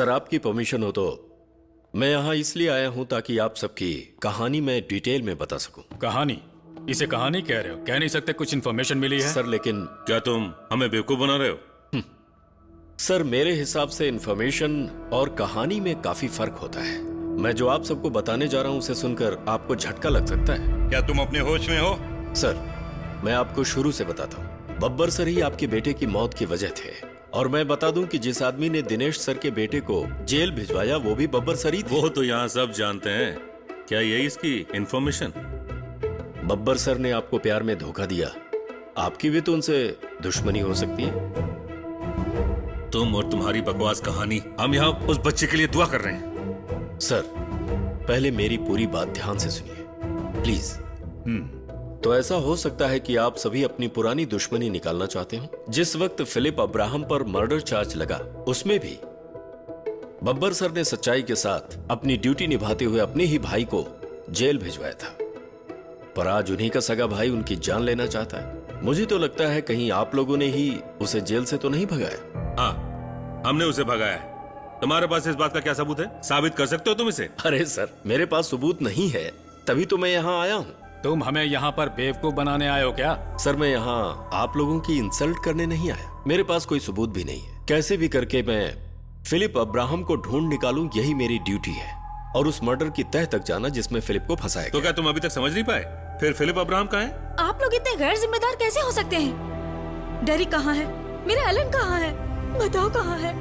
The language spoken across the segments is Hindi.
सर आपकी परमिशन हो तो मैं यहाँ इसलिए आया हूँ ताकि आप सबकी कहानी मैं डिटेल में बता सकूं। कहानी? इसे कहानी कह रहे हो? कह नहीं सकते कुछ इन्फॉर्मेशन मिली है? सर लेकिन क्या तुम हमें बेवकूफ बना रहे हो? सर मेरे हिसाब से इन्फॉर्मेशन और कहानी में काफी फर्क होता है। मैं जो आप सबको बताने जा रहा हूँ उसे सुनकर आपको झटका लग सकता है। क्या तुम अपने होश में हो? सर मैं आपको शुरू से बताता हूँ। बब्बर सर ही आपके बेटे की मौत की वजह थे। और मैं बता दूं कि जिस आदमी ने दिनेश सर के बेटे को जेल भिजवाया वो भी बब्बर सर ही थे। वो तो यहाँ सब जानते हैं। क्या यही इसकी इन्फॉर्मेशन? बब्बर सर ने आपको प्यार में धोखा दिया। आपकी भी तो उनसे दुश्मनी हो सकती है। तुम और तुम्हारी बकवास कहानी। हम यहाँ उस बच्चे के लिए दुआ कर रहे हैं। सर पहले मेरी पूरी बात ध्यान से सुनिए प्लीज। तो ऐसा हो सकता है कि आप सभी अपनी पुरानी दुश्मनी निकालना चाहते हो। जिस वक्त फिलिप अब्राहम पर मर्डर चार्ज लगा उसमें भी बब्बर सर ने सच्चाई के साथ अपनी ड्यूटी निभाते हुए अपने ही भाई को जेल भिजवाया था। पर आज उन्हीं का सगा भाई उनकी जान लेना चाहता है। मुझे तो लगता है कहीं आप लोगों ने ही उसे जेल से तो नहीं भगाया। हाँ, हमने उसे भगाया है। तुम्हारे पास इस बात का क्या सबूत है? साबित कर सकते हो तुम इसे? अरे सर मेरे पास सबूत नहीं है, तभी तो मैं यहाँ आया हूँ। तुम हमें यहाँ पर बेवकूफ बनाने आए हो क्या? सर मैं यहाँ आप लोगों की इंसल्ट करने नहीं आया। मेरे पास कोई सबूत भी नहीं है। कैसे भी करके मैं फिलिप अब्राहम को ढूंढ निकालूं, यही मेरी ड्यूटी है। और उस मर्डर की तह तक जाना जिसमें फिलिप को फंसाया तो क्या तुम अभी तक समझ नहीं पाए? फिर फिलिप अब्राहम कहाँ है? आप लोग इतने गैर जिम्मेदार कैसे हो सकते हैं? डैडी कहाँ है? मेरा एलन कहाँ है? बताओ कहाँ है?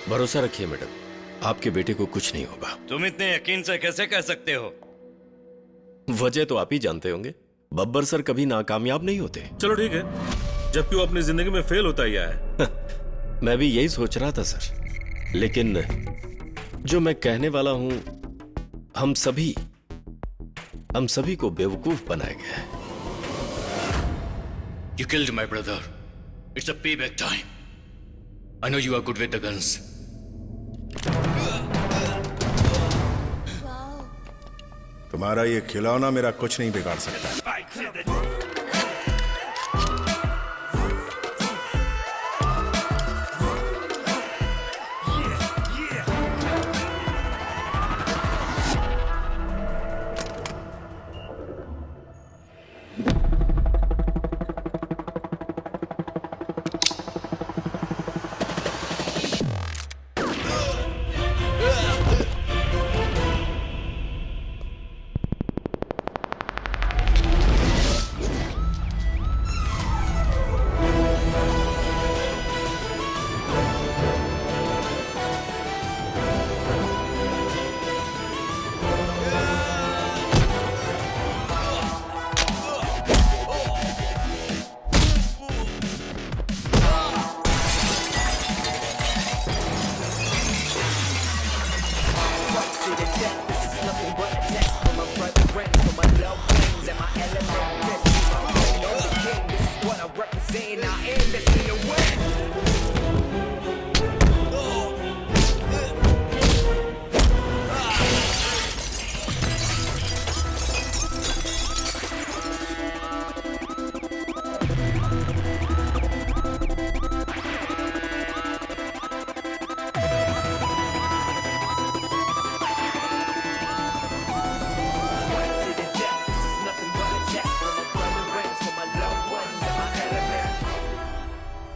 भरोसा रखिए मैडम, आपके बेटे को कुछ नहीं होगा। तुम इतने यकीन से कैसे कह सकते हो? वजह तो आप ही जानते होंगे। बब्बर सर कभी नाकामयाब नहीं होते। चलो ठीक है, जबकि वो अपनी जिंदगी में फेल होता ही है। मैं भी यही सोच रहा था सर, लेकिन जो मैं कहने वाला हूं, हम सभी को बेवकूफ बनाया गया है। You killed my brother. It's a payback time. I know you are good with the guns. तुम्हारा ये खिलौना मेरा कुछ नहीं बिगाड़ सकता।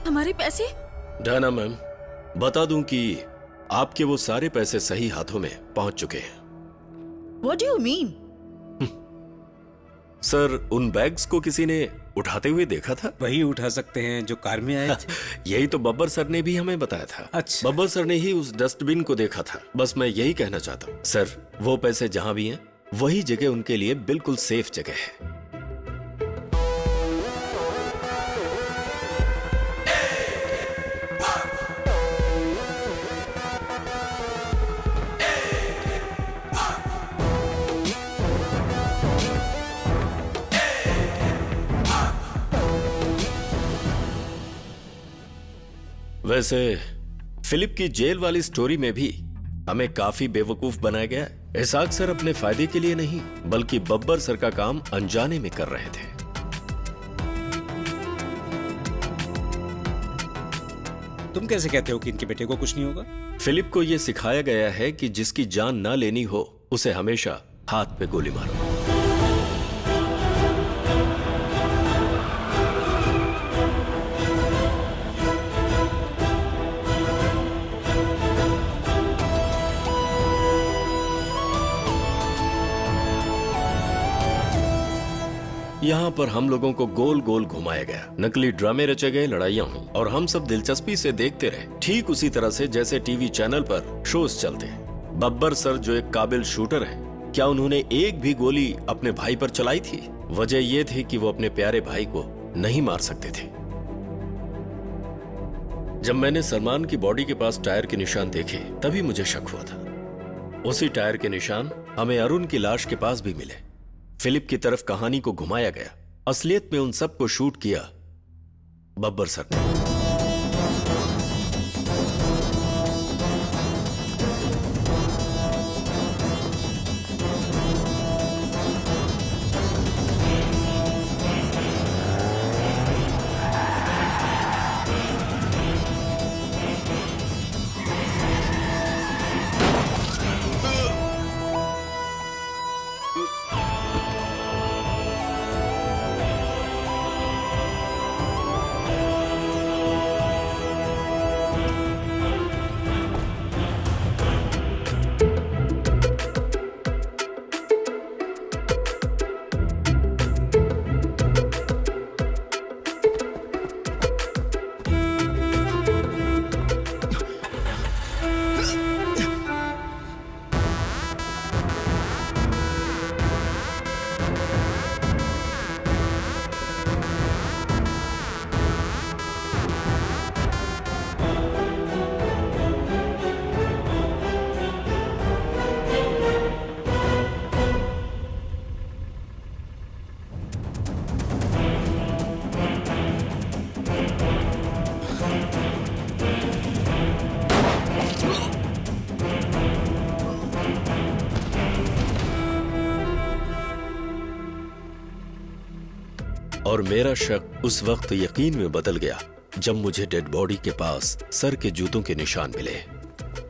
हमारे पैसे? डायना मैम, बता दूं कि आपके वो सारे पैसे सही हाथों में पहुंच चुके हैं। What do you mean? Sir, उन बैग्स को किसी ने उठाते हुए देखा था? वही उठा सकते हैं जो कार में आए थे। यही तो बब्बर सर ने भी हमें बताया था। अच्छा। बब्बर सर ने ही उस डस्टबिन को देखा था। बस मैं यही कहना चाहता हूँ सर, वो पैसे जहां भी हैं वही जगह उनके लिए बिल्कुल सेफ जगह है। वैसे फिलिप की जेल वाली स्टोरी में भी हमें काफी बेवकूफ बनाया गया है। इसाक सर अपने फायदे के लिए नहीं बल्कि बब्बर सर का काम अनजाने में कर रहे थे। तुम कैसे कहते हो कि इनके बेटे को कुछ नहीं होगा? फिलिप को यह सिखाया गया है कि जिसकी जान ना लेनी हो उसे हमेशा हाथ पे गोली मारो। यहाँ पर हम लोगों को गोल गोल घुमाया गया, नकली ड्रामे रचे गए, लड़ाइयाँ हुई और हम सब दिलचस्पी से देखते रहे, ठीक उसी तरह से जैसे टीवी चैनल पर शोज चलते हैं। बब्बर सर जो एक काबिल शूटर हैं, क्या उन्होंने एक भी गोली अपने भाई पर चलाई थी? वजह यह थी कि वो अपने प्यारे भाई को नहीं मार सकते थे। जब मैंने सलमान की बॉडी के पास टायर के निशान देखे तभी मुझे शक हुआ था। उसी टायर के निशान हमें अरुण की लाश के पास भी मिले। फिलिप की तरफ कहानी को घुमाया गया, असलियत में उन सबको शूट किया बब्बर सर ने। और मेरा शक उस वक्त यकीन में बदल गया जब मुझे डेड बॉडी के पास सर के जूतों के निशान मिले।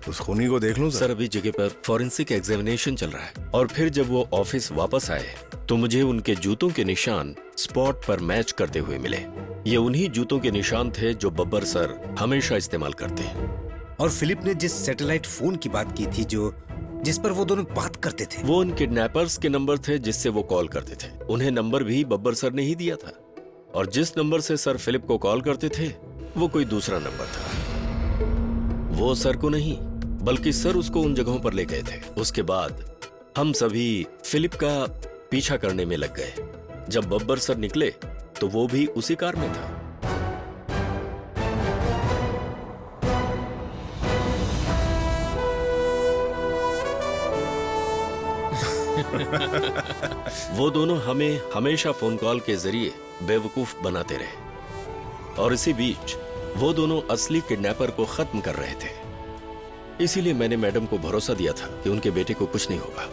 उस खूनी को देख लूं सर, अभी जगह पर फॉरेंसिक एग्जामिनेशन चल रहा है और फिर जब वो ऑफिस वापस आए तो मुझे उनके जूतों के निशान स्पॉट पर मैच करते हुए मिले। ये उन्हीं जूतों के निशान थे जो बब्बर सर हमेशा इस्तेमाल करते हैं। और फिलिप ने जिस सैटेलाइट फोन की बात की थी जिस पर वो दोनों बात करते थे, वो उन किडनैपर्स के नंबर थे जिससे वो कॉल करते थे। उन्हें नंबर भी बब्बर सर ने ही दिया था और जिस नंबर से सर फिलिप को कॉल करते थे वो कोई दूसरा नंबर था। वो सर को नहीं बल्कि सर उसको उन जगहों पर ले गए थे। उसके बाद हम सभी फिलिप का पीछा करने में लग गए। जब बब्बर सर निकले तो वो भी उसी कार में था। वो दोनों हमें हमेशा फोन कॉल के जरिए बेवकूफ बनाते रहे और इसी बीच वो दोनों असली किडनैपर को खत्म कर रहे थे। इसीलिए मैंने मैडम को भरोसा दिया था कि उनके बेटे को कुछ नहीं होगा।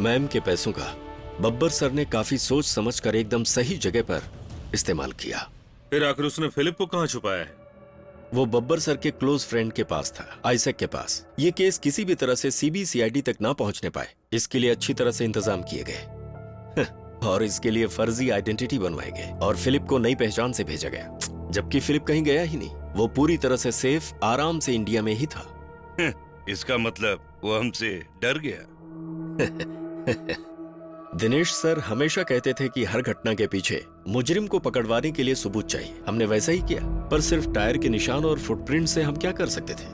मैम के पैसों का बब्बर सर ने काफी सोच समझकर एकदम सही जगह पर इस्तेमाल किया। फिर आखिर उसने फिलिप को कहाँ छुपाया है? वो बब्बर सर के क्लोज फ्रेंड के पास था, आइजैक के पास। ये केस किसी भी तरह से सीबीसीआईडी तक ना पहुंचने पाए, इसके लिए अच्छी तरह से इंतजाम किए गए और इसके लिए फर्जी आइडेंटिटी बनवाए गए और फिलिप को नई पहचान से भेजा गया, जबकि फिलिप कहीं गया ही नहीं। वो पूरी तरह से सेफ आराम से इंडिया में ही था। इसका मतलब वो हमसे डर गया। दिनेश सर हमेशा कहते थे कि हर घटना के पीछे मुजरिम को पकड़वाने के लिए सबूत चाहिए। हमने वैसा ही किया, पर सिर्फ टायर के निशान और फुटप्रिंट से हम क्या कर सकते थे?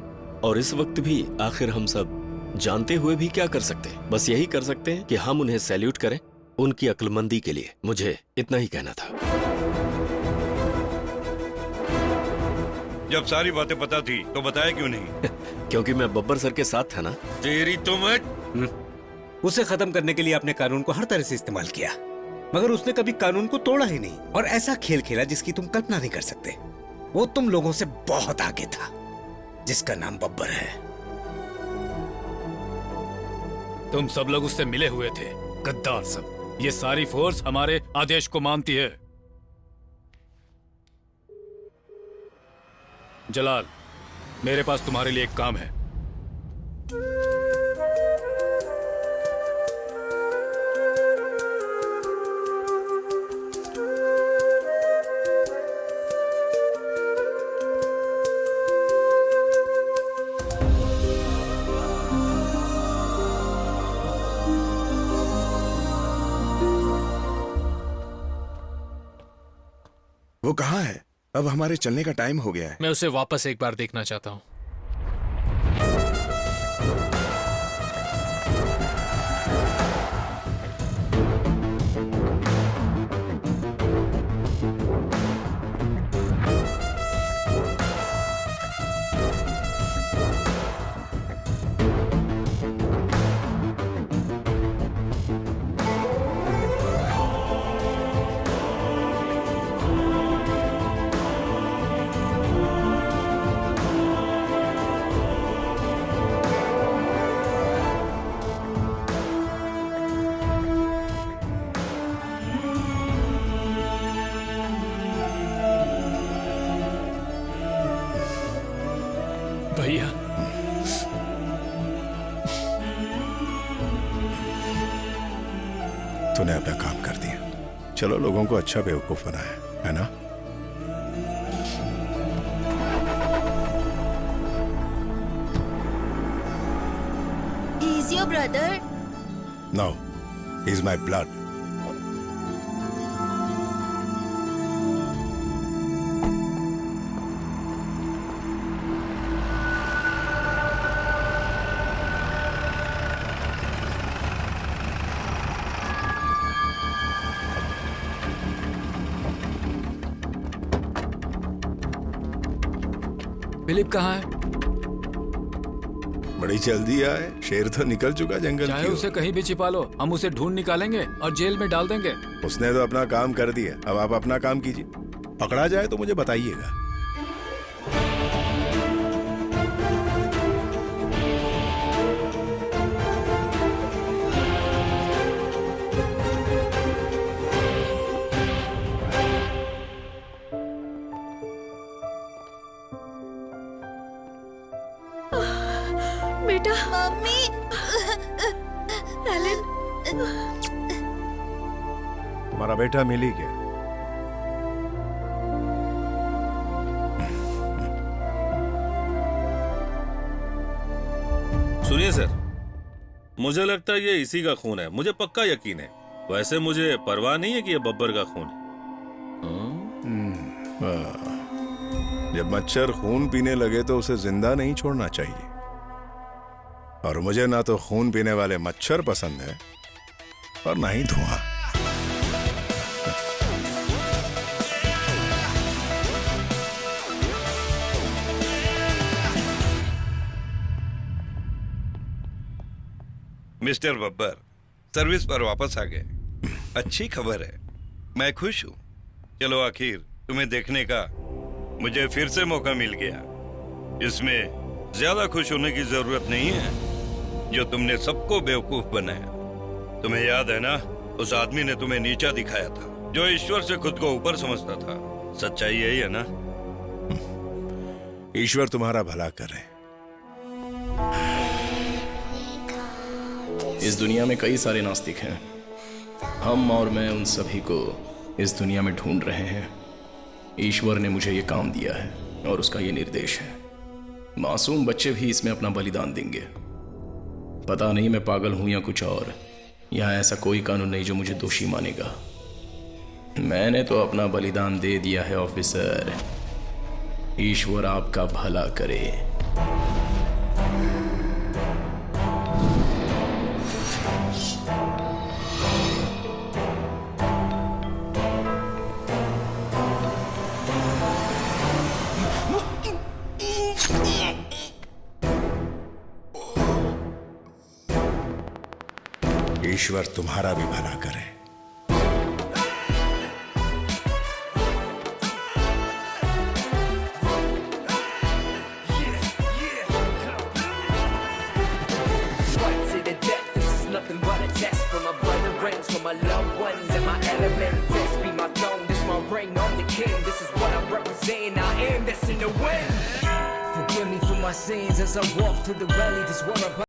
और इस वक्त भी आखिर हम सब जानते हुए भी क्या कर सकते हैं? बस यही कर सकते हैं कि हम उन्हें सैल्यूट करें उनकी अक्लमंदी के लिए। मुझे इतना ही कहना था। जब सारी बातें पता थी तो बताया क्यों नहीं? क्योंकि मैं बब्बर सर के साथ था ना। तेरी तो मैं उसे खत्म करने के लिए आपने कानून को हर तरह से इस्तेमाल किया, मगर उसने कभी कानून को तोड़ा ही नहीं और ऐसा खेल खेला जिसकी तुम कल्पना नहीं कर सकते। वो तुम लोगों से बहुत आगे था, जिसका नाम बब्बर है। तुम सब लोग उससे मिले हुए थे, गद्दार सब। ये सारी फोर्स हमारे आदेश को मानती है। जलाल, मेरे पास तुम्हारे लिए एक काम है। वो कहाँ है? अब हमारे चलने का टाइम हो गया है। मैं उसे वापस एक बार देखना चाहता हूँ। भैया, तूने अपना काम कर दिया। चलो, लोगों को अच्छा बेवकूफ बनाया है ना? He is your brother? No, he is my blood. Philip कहाँ है? बड़ी जल्दी आए, शेर तो निकल चुका जंगल चाहे की ओर। उसे कहीं भी छिपा लो, हम उसे ढूंढ निकालेंगे और जेल में डाल देंगे। उसने तो अपना काम कर दिया, अब आप अपना काम कीजिए। पकड़ा जाए तो मुझे बताइएगा। बेटा, मम्मी, एलन, तुम्हारा बेटा मिल ही गया। सुनिए सर, मुझे लगता है ये इसी का खून है। मुझे पक्का यकीन है। वैसे मुझे परवाह नहीं है कि ये बब्बर का खून है। जब मच्छर खून पीने लगे तो उसे जिंदा नहीं छोड़ना चाहिए। और मुझे ना तो खून पीने वाले मच्छर पसंद है और ना ही धुआं। मिस्टर बब्बर, सर्विस पर वापस आ गए। अच्छी खबर है, मैं खुश हूँ। चलो, आखिर तुम्हें देखने का मुझे फिर से मौका मिल गया। इसमें ज्यादा खुश होने की जरूरत नहीं है जो तुमने सबको बेवकूफ बनाया। तुम्हें याद है ना, उस आदमी ने तुम्हें नीचा दिखाया था, जो ईश्वर से खुद को ऊपर समझता था। सच्चाई यही है ना? ईश्वर तुम्हारा भला करे। इस दुनिया में कई सारे नास्तिक हैं। हम और मैं उन सभी को इस दुनिया में ढूंढ रहे हैं। ईश्वर ने मुझे ये काम दिया है और उसका ये निर्देश है। मासूम बच्चे भी इसमें अपना बलिदान देंगे। पता नहीं मैं पागल हूं या कुछ और। यहां ऐसा कोई कानून नहीं जो मुझे दोषी मानेगा। मैंने तो अपना बलिदान दे दिया है ऑफिसर। ईश्वर आपका भला करे। ईश्वर तुम्हारा भी भला करे। Nothing but a test for my brethren, for my loved ones and my element. This be my throne, this my reign, I'm the king. This is what I represent, I am that's in the wind. Forgive me for my sins as I walk through the valley. This world